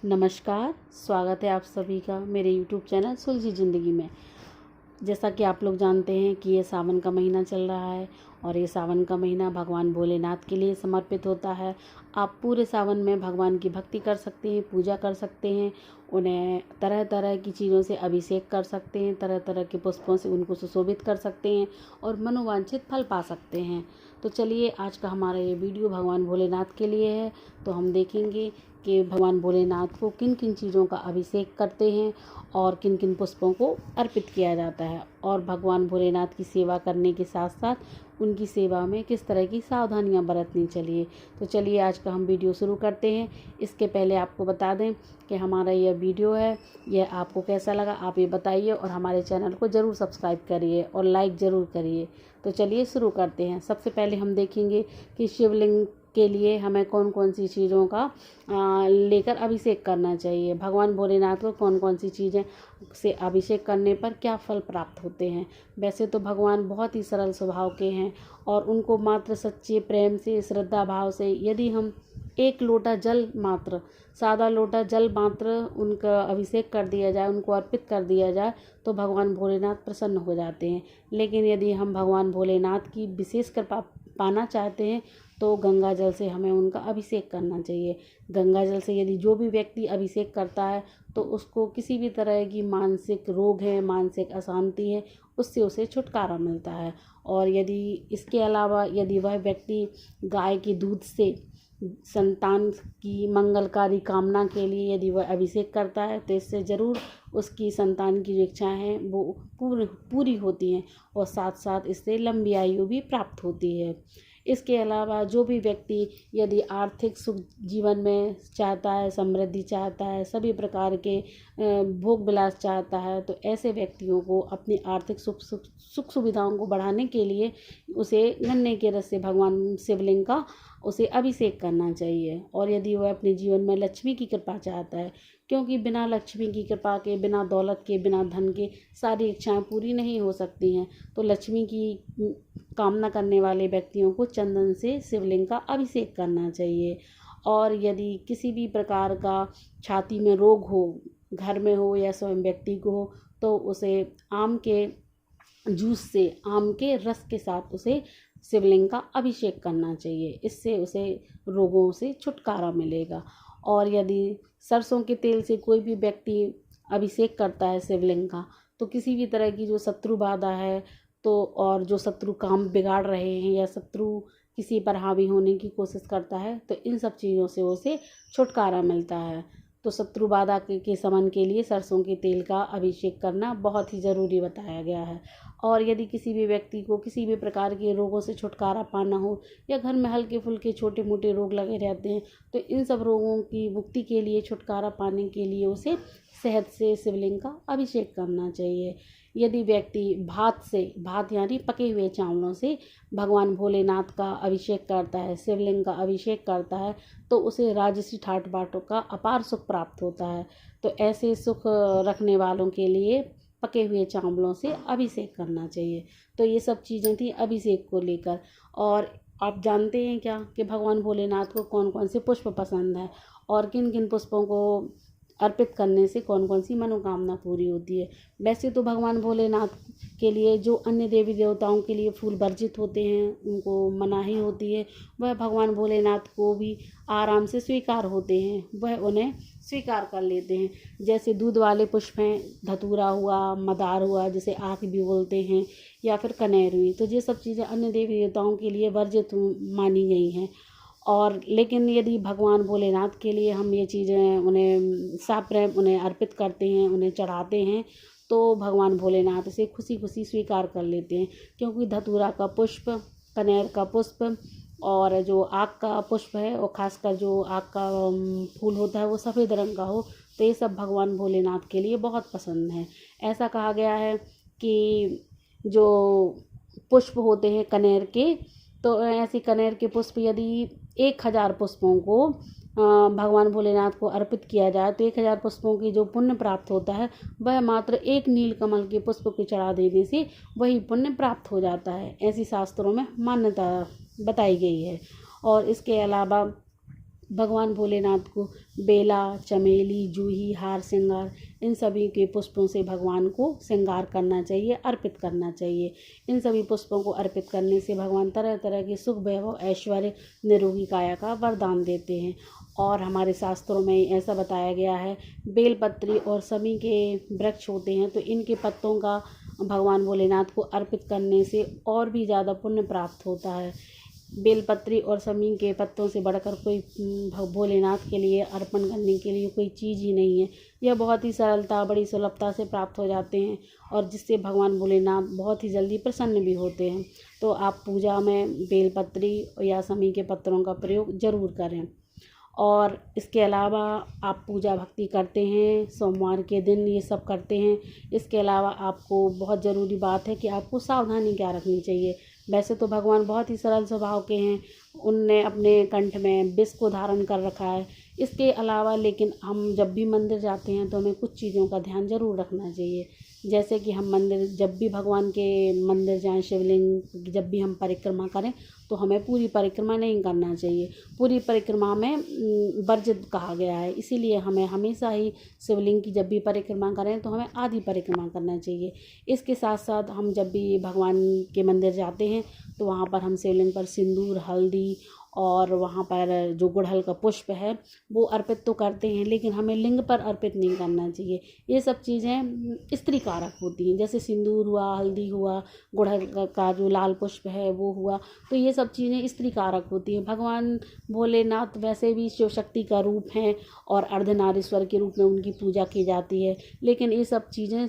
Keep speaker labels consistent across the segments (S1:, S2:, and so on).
S1: नमस्कार, स्वागत है आप सभी का मेरे YouTube चैनल सुलझी ज़िंदगी में। जैसा कि आप लोग जानते हैं कि ये सावन का महीना चल रहा है और ये सावन का महीना भगवान भोलेनाथ के लिए समर्पित होता है। आप पूरे सावन में भगवान की भक्ति कर सकते हैं, पूजा कर सकते हैं, उन्हें तरह तरह की चीज़ों से अभिषेक कर सकते हैं, तरह तरह के पुष्पों से उनको सुशोभित कर सकते हैं और मनोवांछित फल पा सकते हैं। तो चलिए आज का हमारा ये वीडियो भगवान भोलेनाथ के लिए है। तो हम देखेंगे कि भगवान भोलेनाथ को किन किन चीज़ों का अभिषेक करते हैं और किन किन पुष्पों को अर्पित किया जाता है और भगवान भोलेनाथ की सेवा करने के साथ साथ उनकी सेवा में किस तरह की सावधानियां बरतनी चाहिए। तो चलिए आज का हम वीडियो शुरू करते हैं। इसके पहले आपको बता दें कि हमारा यह वीडियो है, यह आपको कैसा लगा आप ये बताइए और हमारे चैनल को ज़रूर सब्सक्राइब करिए और लाइक ज़रूर करिए। तो चलिए शुरू करते हैं। सबसे पहले हम देखेंगे कि शिवलिंग के लिए हमें कौन कौन सी चीज़ों का लेकर अभिषेक करना चाहिए। भगवान भोलेनाथ को कौन कौन सी चीज़ें से अभिषेक करने पर क्या फल प्राप्त होते हैं। वैसे तो भगवान बहुत ही सरल स्वभाव के हैं और उनको मात्र सच्चे प्रेम से, श्रद्धा भाव से यदि हम एक लोटा जल मात्र, सादा लोटा जल मात्र उनका अभिषेक कर दिया जाए, उनको अर्पित कर दिया जाए तो भगवान भोलेनाथ प्रसन्न हो जाते हैं। लेकिन यदि हम भगवान भोलेनाथ की विशेष कृपा पाना चाहते हैं तो गंगा जल से हमें उनका अभिषेक करना चाहिए। गंगा जल से यदि जो भी व्यक्ति अभिषेक करता है तो उसको किसी भी तरह की मानसिक रोग है, मानसिक अशांति है, उससे उसे छुटकारा मिलता है। और यदि इसके अलावा यदि वह व्यक्ति गाय के दूध से संतान की मंगलकारी कामना के लिए यदि वह अभिषेक करता है तो इससे ज़रूर उसकी संतान की जो इच्छाएँ हैं वो पूरी होती हैं और साथ साथ इससे लंबी आयु भी प्राप्त होती है। इसके अलावा जो भी व्यक्ति यदि आर्थिक सुख जीवन में चाहता है, समृद्धि चाहता है, सभी प्रकार के भोग विलास चाहता है तो ऐसे व्यक्तियों को अपनी आर्थिक सुख सुविधाओं को बढ़ाने के लिए उसे गन्ने के रस से भगवान शिवलिंग का उसे अभिषेक करना चाहिए। और यदि वह अपने जीवन में लक्ष्मी की कृपा चाहता है, क्योंकि बिना लक्ष्मी की कृपा के, बिना दौलत के, बिना धन के सारी इच्छाएं पूरी नहीं हो सकती हैं, तो लक्ष्मी की कामना करने वाले व्यक्तियों को चंदन से शिवलिंग का अभिषेक करना चाहिए। और यदि किसी भी प्रकार का छाती में रोग हो, घर में हो या स्वयं व्यक्ति को हो, तो उसे आम के जूस से, आम के रस के साथ उसे शिवलिंग का अभिषेक करना चाहिए। इससे उसे रोगों से छुटकारा मिलेगा। और यदि सरसों के तेल से कोई भी व्यक्ति अभिषेक करता है शिवलिंग का तो किसी भी तरह की जो शत्रु बाधा है तो और जो शत्रु काम बिगाड़ रहे हैं या शत्रु किसी पर हावी होने की कोशिश करता है तो इन सब चीज़ों से उसे छुटकारा मिलता है। तो शत्रु बाधा के शमन के लिए सरसों के तेल का अभिषेक करना बहुत ही ज़रूरी बताया गया है। और यदि किसी भी व्यक्ति को किसी भी प्रकार के रोगों से छुटकारा पाना हो या घर में हल्के फुल्के छोटे मोटे रोग लगे रहते हैं तो इन सब रोगों की मुक्ति के लिए, छुटकारा पाने के लिए उसे शहद से शिवलिंग का अभिषेक करना चाहिए। यदि व्यक्ति भात यानी पके हुए चावलों से भगवान भोलेनाथ का अभिषेक करता है, शिवलिंग का अभिषेक करता है तो उसे राजसी ठाट बाटों का अपार सुख प्राप्त होता है। तो ऐसे सुख रखने वालों के लिए पके हुए चावलों से अभिषेक करना चाहिए। तो ये सब चीज़ें थी अभिषेक को लेकर। और आप जानते हैं क्या कि भगवान भोलेनाथ को कौन कौन से पुष्प पसंद है और किन किन पुष्पों को अर्पित करने से कौन कौन सी मनोकामना पूरी होती है। वैसे तो भगवान भोलेनाथ के लिए जो अन्य देवी देवताओं के लिए फूल वर्जित होते हैं, उनको मनाही होती है, वह भगवान भोलेनाथ को भी आराम से स्वीकार होते हैं, वह उन्हें स्वीकार कर लेते हैं। जैसे दूध वाले पुष्प हैं, धतूरा हुआ, मदार हुआ जिसे आँख भी बोलते हैं, या फिर कनेर हुई, तो ये सब चीज़ें अन्य देवी देवताओं के लिए वर्जित मानी गई हैं। और लेकिन यदि भगवान भोलेनाथ के लिए हम ये चीज़ें उन्हें साप्रेम उन्हें अर्पित करते हैं, उन्हें चढ़ाते हैं तो भगवान भोलेनाथ इसे खुशी खुशी स्वीकार कर लेते हैं। क्योंकि धतूरा का पुष्प, कनेर का पुष्प और जो आक का पुष्प है और ख़ासकर जो आक का फूल होता है वो सफ़ेद रंग का हो तो ये सब भगवान भोलेनाथ के लिए बहुत पसंद है। ऐसा कहा गया है कि जो पुष्प होते हैं कनेर के, तो ऐसे कनेर के पुष्प यदि 1000 पुष्पों को भगवान भोलेनाथ को अर्पित किया जाए तो 1000 पुष्पों की जो पुण्य प्राप्त होता है वह मात्र एक नीलकमल के पुष्प को चढ़ा देने से वही पुण्य प्राप्त हो जाता है। ऐसी शास्त्रों में मान्यता बताई गई है। और इसके अलावा भगवान भोलेनाथ को बेला, चमेली, जूही, हार श्रृंगार इन सभी के पुष्पों से भगवान को श्रृंगार करना चाहिए, अर्पित करना चाहिए। इन सभी पुष्पों को अर्पित करने से भगवान तरह तरह के सुख, वैभव, ऐश्वर्य, निरोगी काया का वरदान देते हैं। और हमारे शास्त्रों में ऐसा बताया गया है, बेलपत्री और समी के वृक्ष होते हैं तो इनके पत्तों का भगवान भोलेनाथ को अर्पित करने से और भी ज़्यादा पुण्य प्राप्त होता है। बेलपत्री और समी के पत्तों से बढ़कर कोई भोलेनाथ के लिए अर्पण करने के लिए कोई चीज़ ही नहीं है। यह बहुत ही सरलता, बड़ी सुलभता से प्राप्त हो जाते हैं और जिससे भगवान भोलेनाथ बहुत ही जल्दी प्रसन्न भी होते हैं। तो आप पूजा में बेलपत्री या समी के पत्तों का प्रयोग ज़रूर करें। और इसके अलावा आप पूजा भक्ति करते हैं, सोमवार के दिन ये सब करते हैं। इसके अलावा आपको बहुत ज़रूरी बात है कि आपको सावधानी क्या रखनी चाहिए। वैसे तो भगवान बहुत ही सरल स्वभाव के हैं, उनने अपने कंठ में विष को धारण कर रखा है। इसके अलावा लेकिन हम जब भी मंदिर जाते हैं तो हमें कुछ चीज़ों का ध्यान ज़रूर रखना चाहिए। जैसे कि हम मंदिर जब भी भगवान के मंदिर जाएं, शिवलिंग जब भी हम परिक्रमा करें तो हमें पूरी परिक्रमा नहीं करना चाहिए। पूरी परिक्रमा में वर्जित कहा गया है, इसीलिए हमें हमेशा ही शिवलिंग की जब भी परिक्रमा करें तो हमें आधी परिक्रमा करना चाहिए। इसके साथ साथ हम जब भी भगवान के मंदिर जाते हैं तो वहाँ पर हम शिवलिंग पर सिंदूर, हल्दी और वहाँ पर जो गुड़हल का पुष्प है वो अर्पित तो करते हैं, लेकिन हमें लिंग पर अर्पित नहीं करना चाहिए। ये सब चीज़ें स्त्री कारक होती हैं, जैसे सिंदूर हुआ, हल्दी हुआ, गुड़हल का जो लाल पुष्प है वो हुआ, तो ये सब चीज़ें स्त्री कारक होती हैं। भगवान भोलेनाथ वैसे भी शिव शक्ति का रूप हैं और अर्धनारीश्वर के रूप में उनकी पूजा की जाती है, लेकिन ये सब चीज़ें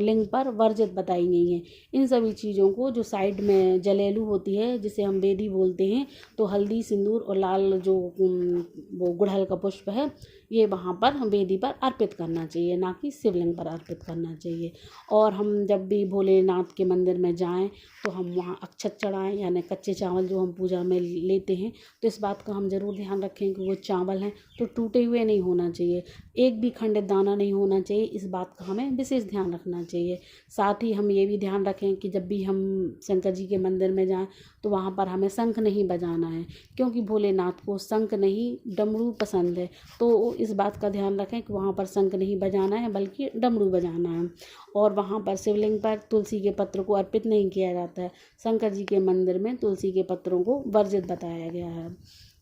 S1: लिंग पर वर्जित बताई गई हैं। इन सभी चीज़ों को जो साइड में जलेलू होती है जिसे हम बेदी बोलते हैं, तो हल्दी, सिंदूर और लाल जो वो गुड़हल का पुष्प है ये वहाँ पर हम वेदी पर अर्पित करना चाहिए, ना कि शिवलिंग पर अर्पित करना चाहिए। और हम जब भी भोलेनाथ के मंदिर में जाएं तो हम वहाँ अक्षत चढ़ाएं, यानी कच्चे चावल जो हम पूजा में लेते हैं तो इस बात का हम ज़रूर ध्यान रखें कि वो चावल हैं तो टूटे हुए नहीं होना चाहिए, एक भी खंडित दाना नहीं होना चाहिए। इस बात का हमें विशेष ध्यान रखना चाहिए। साथ ही हम ये भी ध्यान रखें कि जब भी हम शंकर जी के मंदिर में जाएं तो वहाँ पर हमें शंख नहीं बजाना है, क्योंकि भोलेनाथ को शंख नहीं डमरू पसंद है। तो इस बात का ध्यान रखें कि वहाँ पर शंख नहीं बजाना है बल्कि डमरू बजाना है। और वहाँ पर शिवलिंग पर तुलसी के पत्र को अर्पित नहीं किया जाता है। शंकर जी के मंदिर में तुलसी के पत्रों को वर्जित बताया गया है।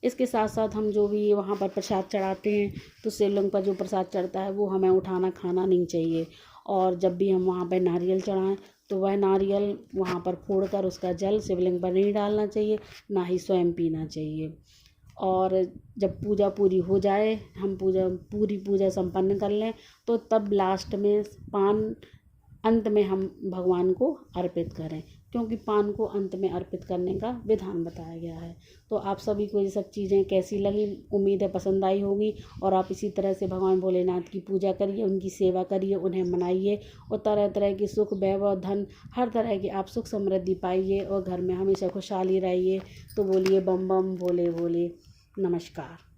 S1: इसके साथ साथ हम जो भी वहाँ पर प्रसाद चढ़ाते हैं तो शिवलिंग पर जो प्रसाद चढ़ता है वो हमें उठाना खाना नहीं चाहिए। और जब भी हम वहाँ पर नारियल चढ़ाएं तो वह नारियल वहाँ पर फोड़कर उसका जल शिवलिंग पर नहीं डालना चाहिए, ना ही स्वयं पीना चाहिए। और जब पूजा पूरी हो जाए, हम पूरी पूजा संपन्न कर लें तो तब लास्ट में पान अंत में हम भगवान को अर्पित करें, क्योंकि पान को अंत में अर्पित करने का विधान बताया गया है। तो आप सभी को ये सब चीज़ें कैसी लगी, उम्मीद है पसंद आई होगी। और आप इसी तरह से भगवान भोलेनाथ की पूजा करिए, उनकी सेवा करिए, उन्हें मनाइए और तरह तरह की सुख, वैभव, धन, हर तरह की आप सुख समृद्धि पाइए और घर में हमेशा खुशहाली रहिए। तो बोलिए बम बम भोले भोले। नमस्कार।